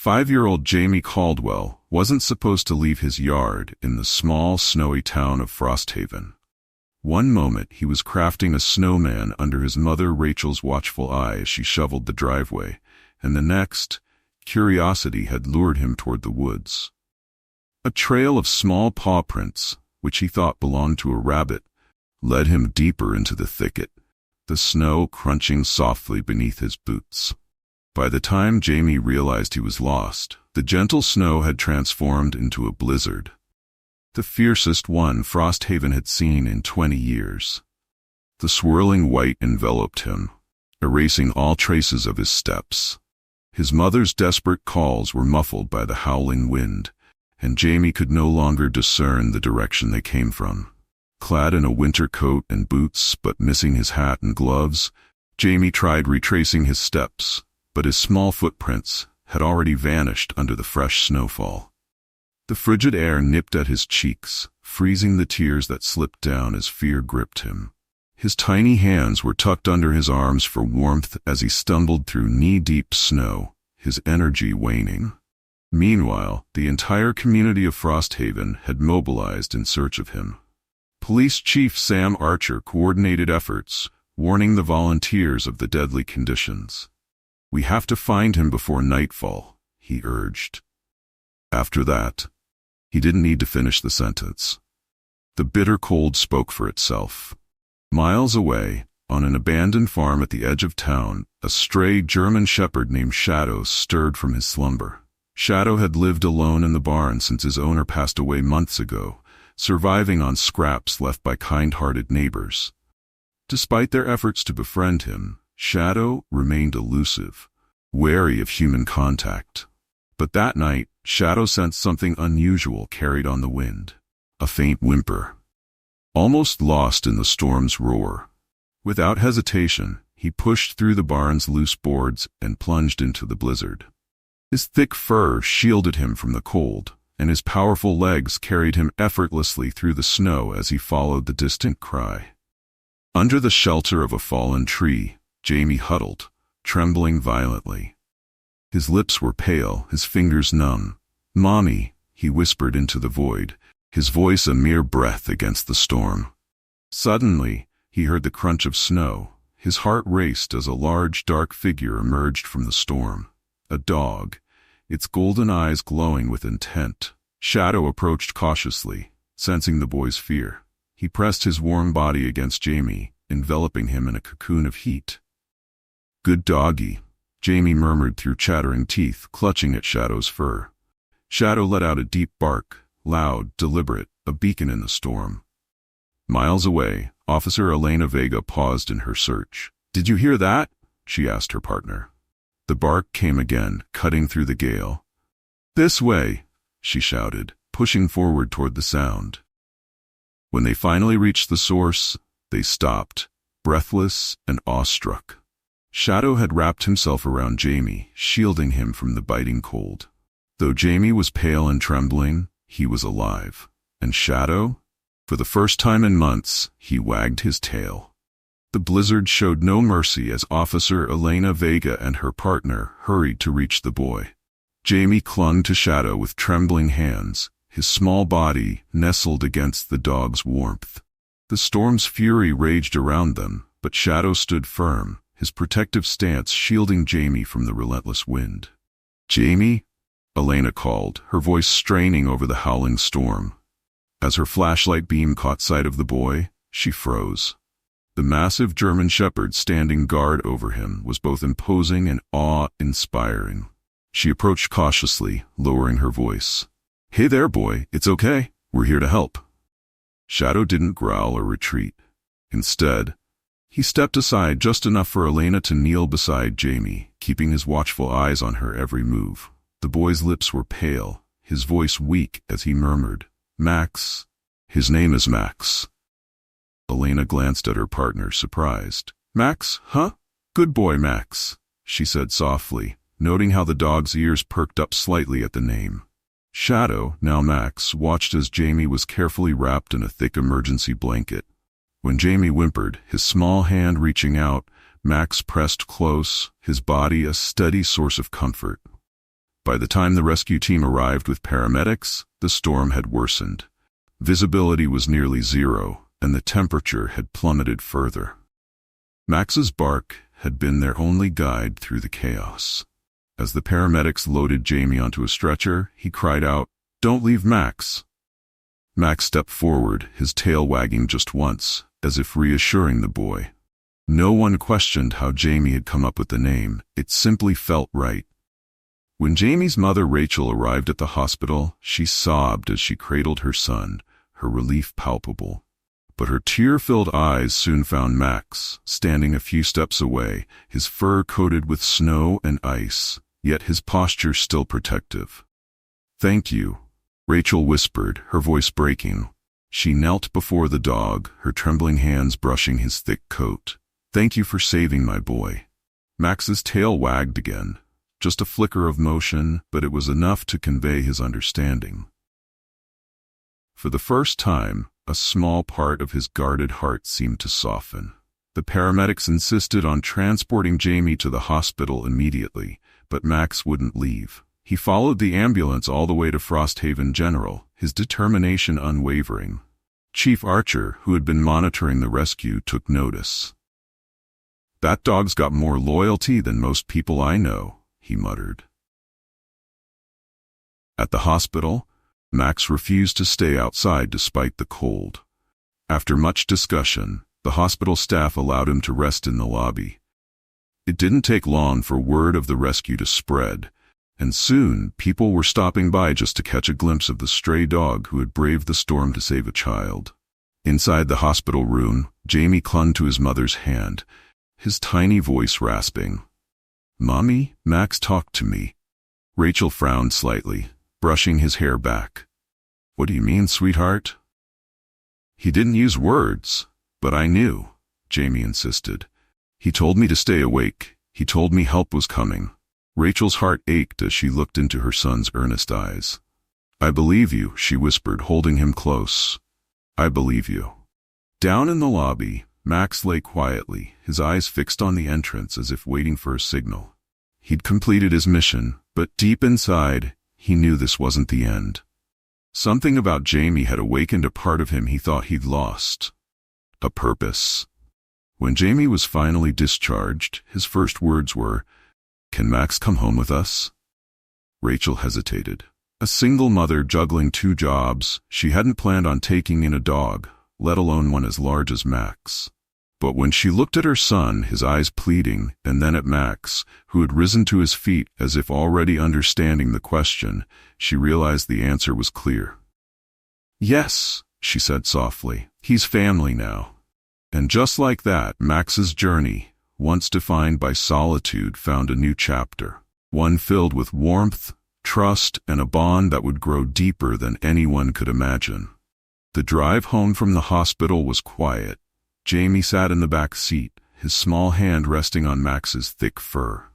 5-year-old Jamie Caldwell wasn't supposed to leave his yard in the small, snowy town of Frosthaven. One moment he was crafting a snowman under his mother Rachel's watchful eye as she shoveled the driveway, and the next, curiosity had lured him toward the woods. A trail of small paw prints, which he thought belonged to a rabbit, led him deeper into the thicket, the snow crunching softly beneath his boots. By the time Jamie realized he was lost, the gentle snow had transformed into a blizzard, the fiercest one Frosthaven had seen in 20 years. The swirling white enveloped him, erasing all traces of his steps. His mother's desperate calls were muffled by the howling wind, and Jamie could no longer discern the direction they came from. Clad in a winter coat and boots, but missing his hat and gloves, Jamie tried retracing his steps, but his small footprints had already vanished under the fresh snowfall. The frigid air nipped at his cheeks, freezing the tears that slipped down as fear gripped him. His tiny hands were tucked under his arms for warmth as he stumbled through knee-deep snow, his energy waning. Meanwhile, the entire community of Frosthaven had mobilized in search of him. Police Chief Sam Archer coordinated efforts, warning the volunteers of the deadly conditions. "We have to find him before nightfall," he urged. After that, he didn't need to finish the sentence. The bitter cold spoke for itself. Miles away, on an abandoned farm at the edge of town, a stray German shepherd named Shadow stirred from his slumber. Shadow had lived alone in the barn since his owner passed away months ago, surviving on scraps left by kind-hearted neighbors. Despite their efforts to befriend him, Shadow remained elusive, wary of human contact. But that night, Shadow sensed something unusual carried on the wind. A faint whimper. Almost lost in the storm's roar. Without hesitation, he pushed through the barn's loose boards and plunged into the blizzard. His thick fur shielded him from the cold, and his powerful legs carried him effortlessly through the snow as he followed the distant cry. Under the shelter of a fallen tree, Jamie huddled, trembling violently. His lips were pale, his fingers numb. "Mommy," he whispered into the void, his voice a mere breath against the storm. Suddenly, he heard the crunch of snow. His heart raced as a large, dark figure emerged from the storm. A dog, its golden eyes glowing with intent. Shadow approached cautiously, sensing the boy's fear. He pressed his warm body against Jamie, enveloping him in a cocoon of heat. "Good doggy," Jamie murmured through chattering teeth, clutching at Shadow's fur. Shadow let out a deep bark, loud, deliberate, a beacon in the storm. Miles away, Officer Elena Vega paused in her search. "Did you hear that?" she asked her partner. The bark came again, cutting through the gale. "This way," she shouted, pushing forward toward the sound. When they finally reached the source, they stopped, breathless and awestruck. Shadow had wrapped himself around Jamie, shielding him from the biting cold. Though Jamie was pale and trembling, he was alive. And Shadow? For the first time in months, he wagged his tail. The blizzard showed no mercy as Officer Elena Vega and her partner hurried to reach the boy. Jamie clung to Shadow with trembling hands, his small body nestled against the dog's warmth. The storm's fury raged around them, but Shadow stood firm, his protective stance shielding Jamie from the relentless wind. "Jamie?" Elena called, her voice straining over the howling storm. As her flashlight beam caught sight of the boy, she froze. The massive German shepherd standing guard over him was both imposing and awe-inspiring. She approached cautiously, lowering her voice. "Hey there, boy, it's okay. We're here to help." Shadow didn't growl or retreat. Instead, he stepped aside just enough for Elena to kneel beside Jamie, keeping his watchful eyes on her every move. The boy's lips were pale, his voice weak as he murmured, "Max. His name is Max." Elena glanced at her partner, surprised. "Max, huh? Good boy, Max," she said softly, noting how the dog's ears perked up slightly at the name. Shadow, now Max, watched as Jamie was carefully wrapped in a thick emergency blanket. When Jamie whimpered, his small hand reaching out, Max pressed close, his body a steady source of comfort. By the time the rescue team arrived with paramedics, the storm had worsened. Visibility was nearly zero, and the temperature had plummeted further. Max's bark had been their only guide through the chaos. As the paramedics loaded Jamie onto a stretcher, he cried out, "Don't leave Max!" Max stepped forward, his tail wagging just once, as if reassuring the boy. No one questioned how Jamie had come up with the name. It simply felt right. When Jamie's mother Rachel arrived at the hospital, she sobbed as she cradled her son, her relief palpable. But her tear-filled eyes soon found Max, standing a few steps away, his fur coated with snow and ice, yet his posture still protective. "Thank you," Rachel whispered, her voice breaking. She knelt before the dog, her trembling hands brushing his thick coat. "Thank you for saving my boy." Max's tail wagged again, just a flicker of motion, but it was enough to convey his understanding. For the first time, a small part of his guarded heart seemed to soften. The paramedics insisted on transporting Jamie to the hospital immediately, but Max wouldn't leave. He followed the ambulance all the way to Frosthaven General, his determination unwavering. Chief Archer, who had been monitoring the rescue, took notice. "That dog's got more loyalty than most people I know," he muttered. At the hospital, Max refused to stay outside despite the cold. After much discussion, the hospital staff allowed him to rest in the lobby. It didn't take long for word of the rescue to spread, and soon people were stopping by just to catch a glimpse of the stray dog who had braved the storm to save a child. Inside the hospital room, Jamie clung to his mother's hand, his tiny voice rasping. "Mommy, Max talked to me." Rachel frowned slightly, brushing his hair back. "What do you mean, sweetheart?" "He didn't use words, but I knew," Jamie insisted. "He told me to stay awake. He told me help was coming." Rachel's heart ached as she looked into her son's earnest eyes. "I believe you," she whispered, holding him close. "I believe you." Down in the lobby, Max lay quietly, his eyes fixed on the entrance as if waiting for a signal. He'd completed his mission, but deep inside, he knew this wasn't the end. Something about Jamie had awakened a part of him he thought he'd lost. A purpose. When Jamie was finally discharged, his first words were, "Can Max come home with us?" Rachel hesitated. A single mother juggling 2 jobs, she hadn't planned on taking in a dog, let alone one as large as Max. But when she looked at her son, his eyes pleading, and then at Max, who had risen to his feet as if already understanding the question, she realized the answer was clear. "Yes," she said softly, "he's family now." And just like that, Max's journey, once defined by solitude, found a new chapter, one filled with warmth, trust, and a bond that would grow deeper than anyone could imagine. The drive home from the hospital was quiet. Jamie sat in the back seat, his small hand resting on Max's thick fur.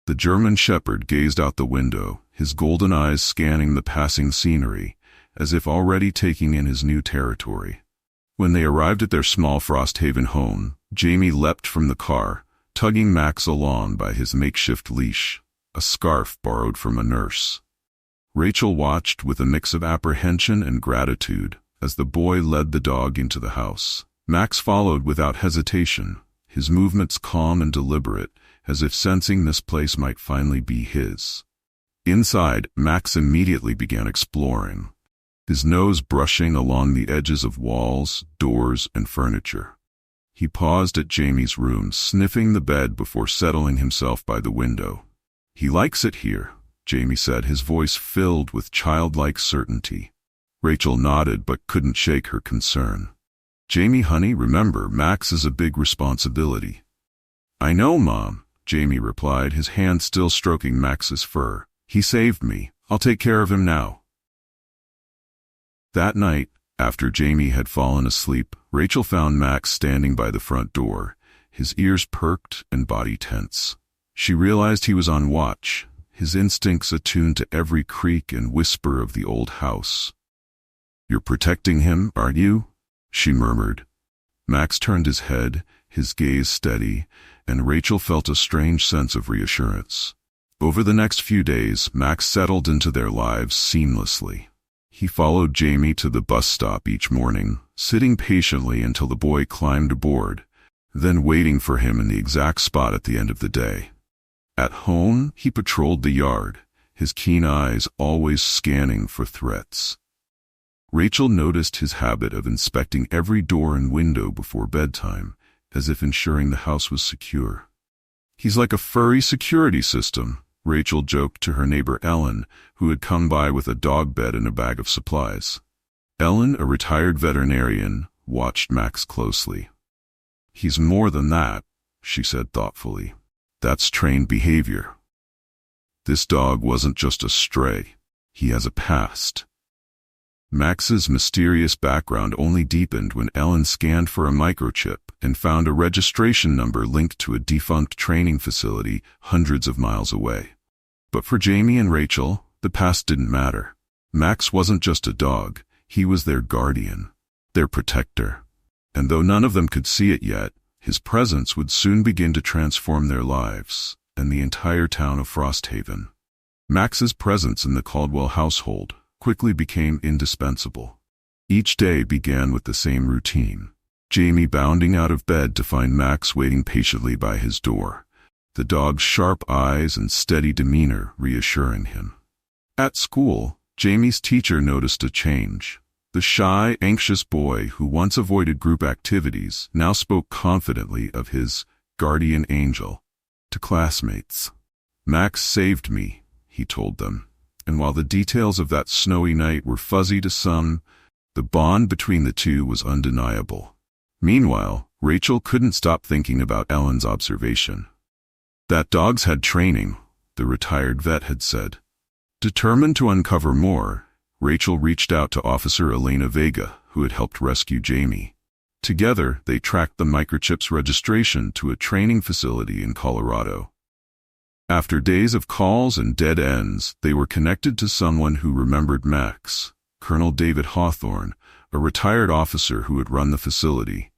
The German shepherd gazed out the window, his golden eyes scanning the passing scenery, as if already taking in his new territory. When they arrived at their small Frosthaven home, Jamie leapt from the car, tugging Max along by his makeshift leash, a scarf borrowed from a nurse. Rachel watched with a mix of apprehension and gratitude as the boy led the dog into the house. Max followed without hesitation, his movements calm and deliberate, as if sensing this place might finally be his. Inside, Max immediately began exploring, his nose brushing along the edges of walls, doors, and furniture. He paused at Jamie's room, sniffing the bed before settling himself by the window. "He likes it here," Jamie said, his voice filled with childlike certainty. Rachel nodded but couldn't shake her concern. "Jamie, honey, remember, Max is a big responsibility." "I know, Mom," Jamie replied, his hand still stroking Max's fur. "He saved me. I'll take care of him now." That night, after Jamie had fallen asleep, Rachel found Max standing by the front door, his ears perked and body tense. She realized he was on watch, his instincts attuned to every creak and whisper of the old house. "You're protecting him, aren't you?" she murmured. Max turned his head, his gaze steady, and Rachel felt a strange sense of reassurance. Over the next few days, Max settled into their lives seamlessly. He followed Jamie to the bus stop each morning, sitting patiently until the boy climbed aboard, then waiting for him in the exact spot at the end of the day. At home, he patrolled the yard, his keen eyes always scanning for threats. Rachel noticed his habit of inspecting every door and window before bedtime, as if ensuring the house was secure. "He's like a furry security system," Rachel joked to her neighbor Ellen, who had come by with a dog bed and a bag of supplies. Ellen, a retired veterinarian, watched Max closely. "He's more than that," she said thoughtfully. "That's trained behavior. This dog wasn't just a stray. He has a past." Max's mysterious background only deepened when Ellen scanned for a microchip and found a registration number linked to a defunct training facility hundreds of miles away. But for Jamie and Rachel, the past didn't matter. Max wasn't just a dog, he was their guardian, their protector. And though none of them could see it yet, his presence would soon begin to transform their lives and the entire town of Frosthaven. Max's presence in the Caldwell household quickly became indispensable. Each day began with the same routine. Jamie bounding out of bed to find Max waiting patiently by his door, the dog's sharp eyes and steady demeanor reassuring him. At school, Jamie's teacher noticed a change. The shy, anxious boy who once avoided group activities now spoke confidently of his guardian angel to classmates. "Max saved me," he told them. And while the details of that snowy night were fuzzy to some, the bond between the two was undeniable. Meanwhile, Rachel couldn't stop thinking about Ellen's observation. "That dog's had training," the retired vet had said. Determined to uncover more, Rachel reached out to Officer Elena Vega, who had helped rescue Jamie. Together, they tracked the microchip's registration to a training facility in Colorado. After days of calls and dead ends, they were connected to someone who remembered Max, Colonel David Hawthorne, a retired officer who had run the facility.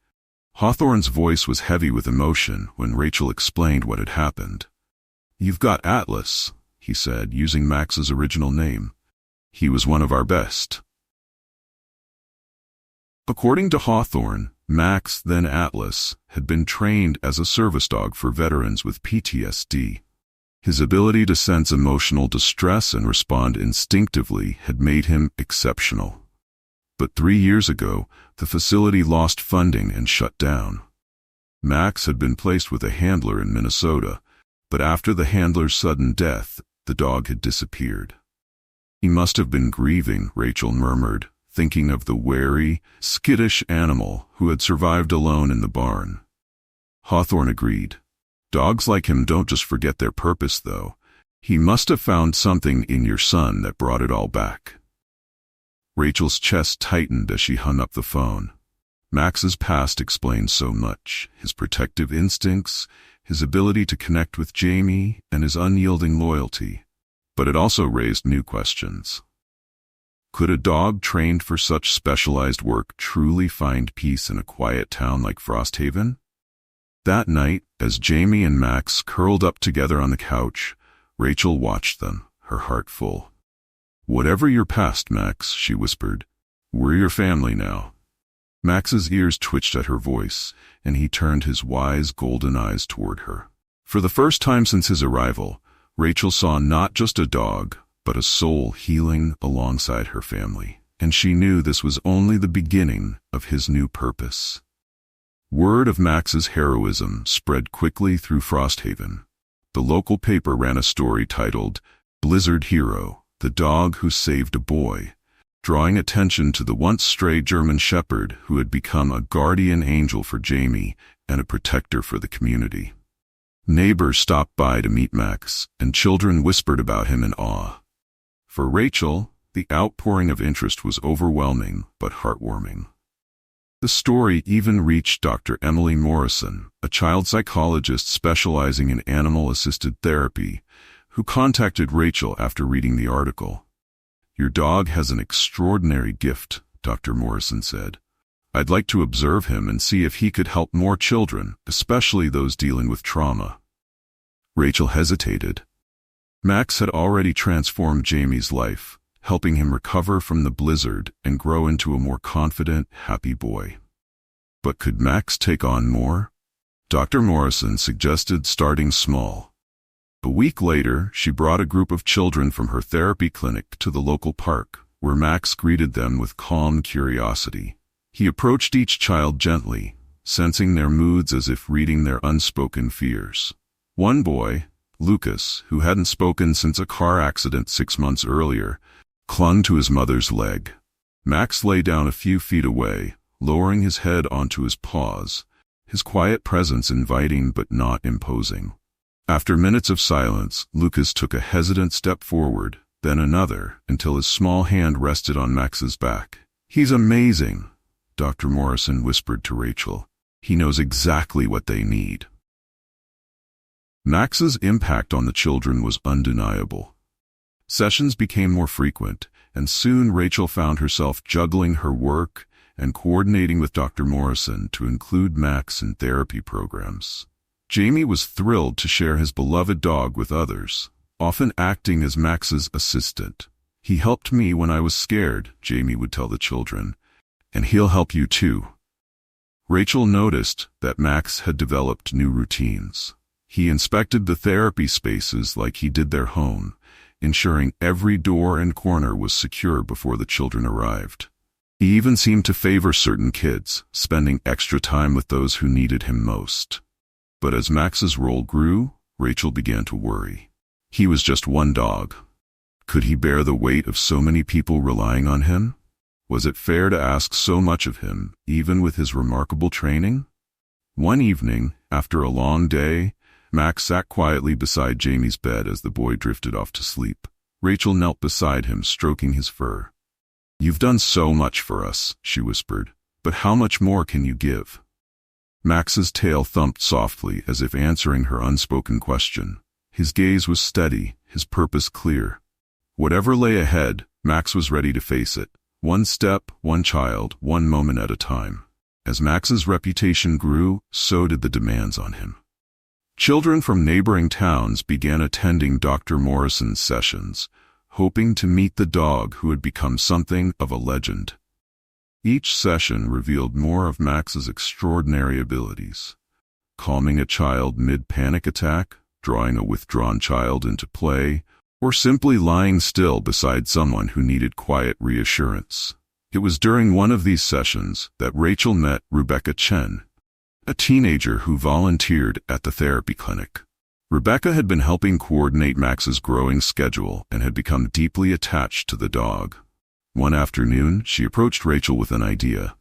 Hawthorne's voice was heavy with emotion when Rachel explained what had happened. "You've got Atlas," he said, using Max's original name. "He was one of our best." According to Hawthorne, Max, then Atlas, had been trained as a service dog for veterans with PTSD. His ability to sense emotional distress and respond instinctively had made him exceptional. But 3 years ago, the facility lost funding and shut down. Max had been placed with a handler in Minnesota, but after the handler's sudden death, the dog had disappeared. "He must have been grieving," Rachel murmured, thinking of the wary, skittish animal who had survived alone in the barn. Hawthorne agreed. "Dogs like him don't just forget their purpose, though. He must have found something in your son that brought it all back." Rachel's chest tightened as she hung up the phone. Max's past explained so much: his protective instincts, his ability to connect with Jamie, and his unyielding loyalty. But it also raised new questions. Could a dog trained for such specialized work truly find peace in a quiet town like Frosthaven? That night, as Jamie and Max curled up together on the couch, Rachel watched them, her heart full. "Whatever your past, Max," she whispered, "we're your family now." Max's ears twitched at her voice, and he turned his wise golden eyes toward her. For the first time since his arrival, Rachel saw not just a dog, but a soul healing alongside her family, and she knew this was only the beginning of his new purpose. Word of Max's heroism spread quickly through Frosthaven. The local paper ran a story titled, "Blizzard Hero, the Dog Who Saved a Boy," drawing attention to the once stray German shepherd who had become a guardian angel for Jamie and a protector for the community. Neighbors stopped by to meet Max, and children whispered about him in awe. For Rachel, the outpouring of interest was overwhelming but heartwarming. The story even reached Dr. Emily Morrison, a child psychologist specializing in animal-assisted therapy, who contacted Rachel after reading the article. "Your dog has an extraordinary gift," Dr. Morrison said. "I'd like to observe him and see if he could help more children, especially those dealing with trauma." Rachel hesitated. Max had already transformed Jamie's life, helping him recover from the blizzard and grow into a more confident, happy boy. But could Max take on more? Dr. Morrison suggested starting small. A week later, she brought a group of children from her therapy clinic to the local park, where Max greeted them with calm curiosity. He approached each child gently, sensing their moods as if reading their unspoken fears. One boy, Lucas, who hadn't spoken since a car accident 6 months earlier, clung to his mother's leg. Max lay down a few feet away, lowering his head onto his paws, his quiet presence inviting but not imposing. After minutes of silence, Lucas took a hesitant step forward, then another, until his small hand rested on Max's back. "He's amazing," Dr. Morrison whispered to Rachel. "He knows exactly what they need." Max's impact on the children was undeniable. Sessions became more frequent, and soon Rachel found herself juggling her work and coordinating with Dr. Morrison to include Max in therapy programs. Jamie was thrilled to share his beloved dog with others, often acting as Max's assistant. "He helped me when I was scared," Jamie would tell the children, "and he'll help you too." Rachel noticed that Max had developed new routines. He inspected the therapy spaces like he did their home, ensuring every door and corner was secure before the children arrived. He even seemed to favor certain kids, spending extra time with those who needed him most. But as Max's role grew, Rachel began to worry. He was just one dog. Could he bear the weight of so many people relying on him? Was it fair to ask so much of him, even with his remarkable training? One evening, after a long day, Max sat quietly beside Jamie's bed as the boy drifted off to sleep. Rachel knelt beside him, stroking his fur. "You've done so much for us," she whispered, "but how much more can you give?" Max's tail thumped softly as if answering her unspoken question. His gaze was steady, his purpose clear. Whatever lay ahead, Max was ready to face it. One step, one child, one moment at a time. As Max's reputation grew, so did the demands on him. Children from neighboring towns began attending Dr. Morrison's sessions, hoping to meet the dog who had become something of a legend. Each session revealed more of Max's extraordinary abilities. Calming a child mid-panic attack, drawing a withdrawn child into play, or simply lying still beside someone who needed quiet reassurance. It was during one of these sessions that Rachel met Rebecca Chen, a teenager who volunteered at the therapy clinic. Rebecca had been helping coordinate Max's growing schedule and had become deeply attached to the dog. One afternoon, she approached Rachel with an idea.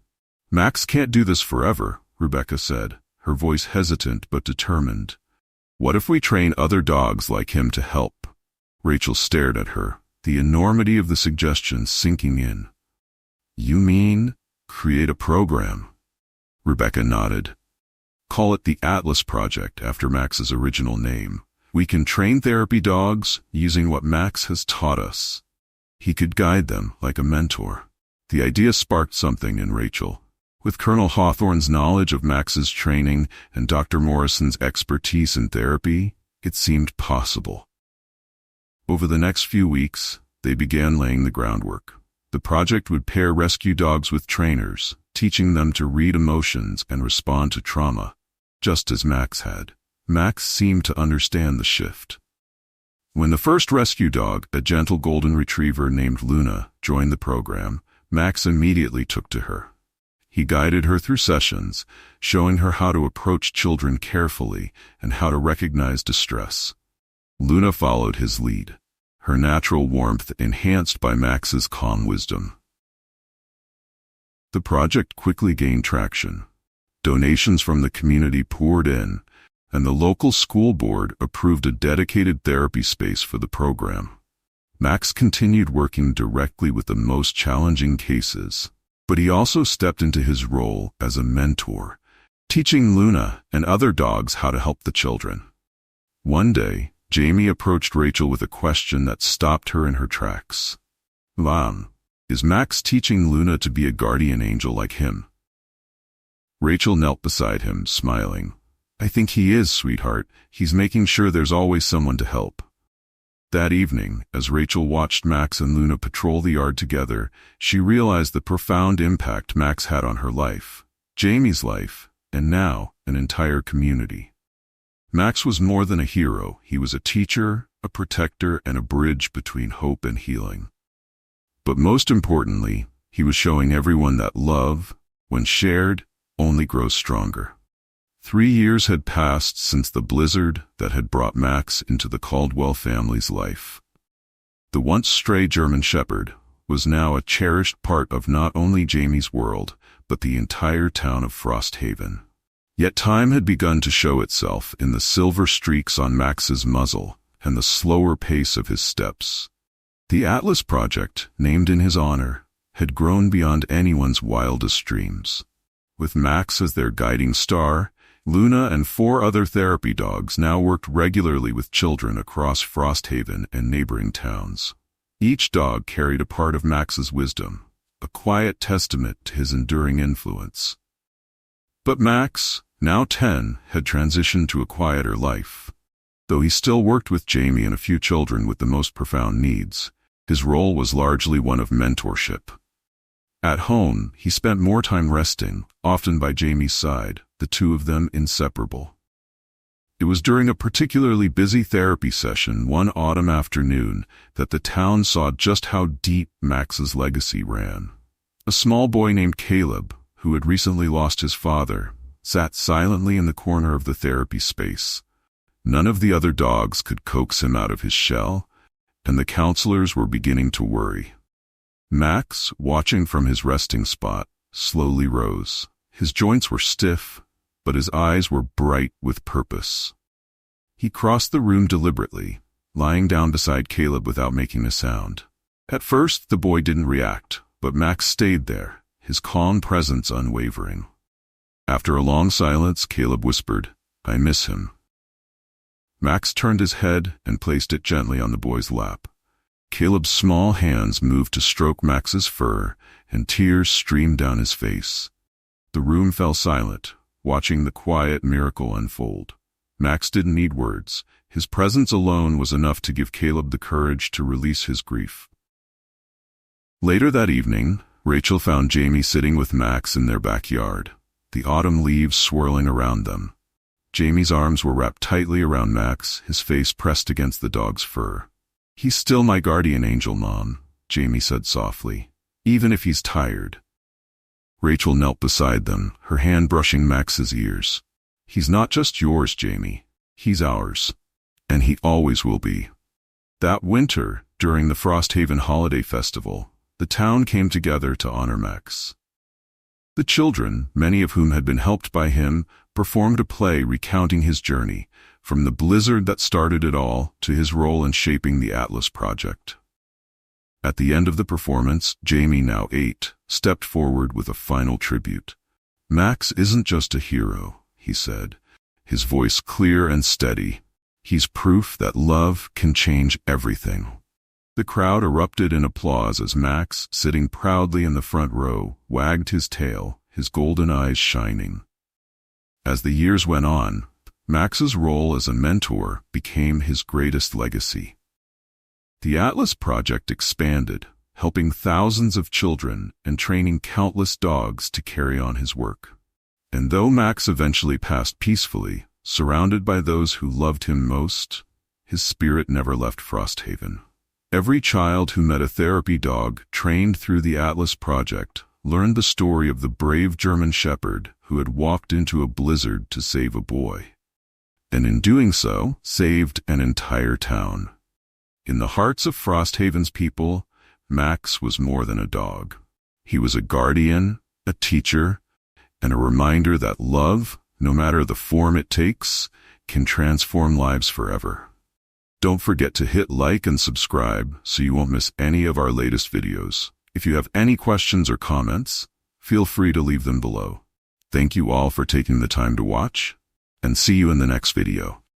"Max can't do this forever," Rebecca said, her voice hesitant but determined. "What if we train other dogs like him to help?" Rachel stared at her, the enormity of the suggestion sinking in. "You mean, create a program?" Rebecca nodded. "Call it the Atlas Project after Max's original name. We can train therapy dogs using what Max has taught us. He could guide them like a mentor." The idea sparked something in Rachel. With Colonel Hawthorne's knowledge of Max's training and Dr. Morrison's expertise in therapy, it seemed possible. Over the next few weeks, they began laying the groundwork. The project would pair rescue dogs with trainers, teaching them to read emotions and respond to trauma, just as Max had. Max seemed to understand the shift. When the first rescue dog, a gentle golden retriever named Luna, joined the program, Max immediately took to her. He guided her through sessions, showing her how to approach children carefully and how to recognize distress. Luna followed his lead, her natural warmth enhanced by Max's calm wisdom. The project quickly gained traction. Donations from the community poured in, and the local school board approved a dedicated therapy space for the program. Max continued working directly with the most challenging cases, but he also stepped into his role as a mentor, teaching Luna and other dogs how to help the children. One day, Jamie approached Rachel with a question that stopped her in her tracks. "Mom, is Max teaching Luna to be a guardian angel like him?" Rachel knelt beside him, smiling. "I think he is, sweetheart. He's making sure there's always someone to help." That evening, as Rachel watched Max and Luna patrol the yard together, she realized the profound impact Max had on her life, Jamie's life, and now, an entire community. Max was more than a hero. He was a teacher, a protector, and a bridge between hope and healing. But most importantly, he was showing everyone that love, when shared, only grows stronger. 3 years had passed since the blizzard that had brought Max into the Caldwell family's life. The once stray German Shepherd was now a cherished part of not only Jamie's world, but the entire town of Frosthaven. Yet time had begun to show itself in the silver streaks on Max's muzzle and the slower pace of his steps. The Atlas Project, named in his honor, had grown beyond anyone's wildest dreams. With Max as their guiding star, Luna and 4 other therapy dogs now worked regularly with children across Frosthaven and neighboring towns. Each dog carried a part of Max's wisdom, a quiet testament to his enduring influence. But Max, now 10, had transitioned to a quieter life. Though he still worked with Jamie and a few children with the most profound needs, his role was largely one of mentorship. At home, he spent more time resting, often by Jamie's side, the two of them inseparable. It was during a particularly busy therapy session one autumn afternoon that the town saw just how deep Max's legacy ran. A small boy named Caleb, who had recently lost his father, sat silently in the corner of the therapy space. None of the other dogs could coax him out of his shell, and the counselors were beginning to worry. Max, watching from his resting spot, slowly rose. His joints were stiff, but his eyes were bright with purpose. He crossed the room deliberately, lying down beside Caleb without making a sound. At first, the boy didn't react, but Max stayed there, his calm presence unwavering. After a long silence, Caleb whispered, "I miss him." Max turned his head and placed it gently on the boy's lap. Caleb's small hands moved to stroke Max's fur, and tears streamed down his face. The room fell silent, watching the quiet miracle unfold. Max didn't need words. His presence alone was enough to give Caleb the courage to release his grief. Later that evening, Rachel found Jamie sitting with Max in their backyard, the autumn leaves swirling around them. Jamie's arms were wrapped tightly around Max, his face pressed against the dog's fur. "He's still my guardian angel, Mom," Jamie said softly, "even if he's tired." Rachel knelt beside them, her hand brushing Max's ears. "He's not just yours, Jamie. He's ours. And he always will be." That winter, during the Frosthaven Holiday Festival, the town came together to honor Max. The children, many of whom had been helped by him, performed a play recounting his journey, from the blizzard that started it all to his role in shaping the Atlas Project. At the end of the performance, Jamie, now 8, stepped forward with a final tribute. "Max isn't just a hero," he said, his voice clear and steady. "He's proof that love can change everything." The crowd erupted in applause as Max, sitting proudly in the front row, wagged his tail, his golden eyes shining. As the years went on, Max's role as a mentor became his greatest legacy. The Atlas Project expanded, helping thousands of children and training countless dogs to carry on his work. And though Max eventually passed peacefully, surrounded by those who loved him most, his spirit never left Frosthaven. Every child who met a therapy dog trained through the Atlas Project learned the story of the brave German Shepherd who had walked into a blizzard to save a boy. And in doing so, saved an entire town. In the hearts of Frosthaven's people, Max was more than a dog. He was a guardian, a teacher, and a reminder that love, no matter the form it takes, can transform lives forever. Don't forget to hit like and subscribe so you won't miss any of our latest videos. If you have any questions or comments, feel free to leave them below. Thank you all for taking the time to watch, and see you in the next video.